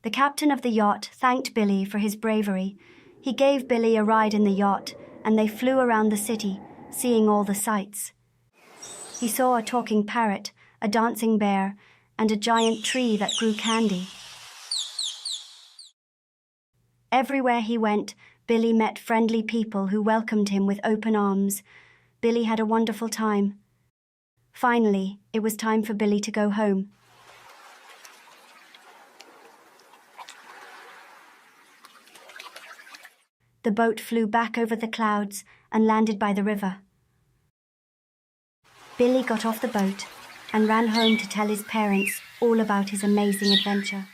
The captain of the yacht thanked Billy for his bravery. He gave Billy a ride in the yacht, and they flew around the city, seeing all the sights. He saw a talking parrot, a dancing bear, and a giant tree that grew candy. Everywhere he went, Billy met friendly people who welcomed him with open arms. Billy had a wonderful time. Finally, it was time for Billy to go home. The boat flew back over the clouds and landed by the river. Billy got off the boat and ran home to tell his parents all about his amazing adventure.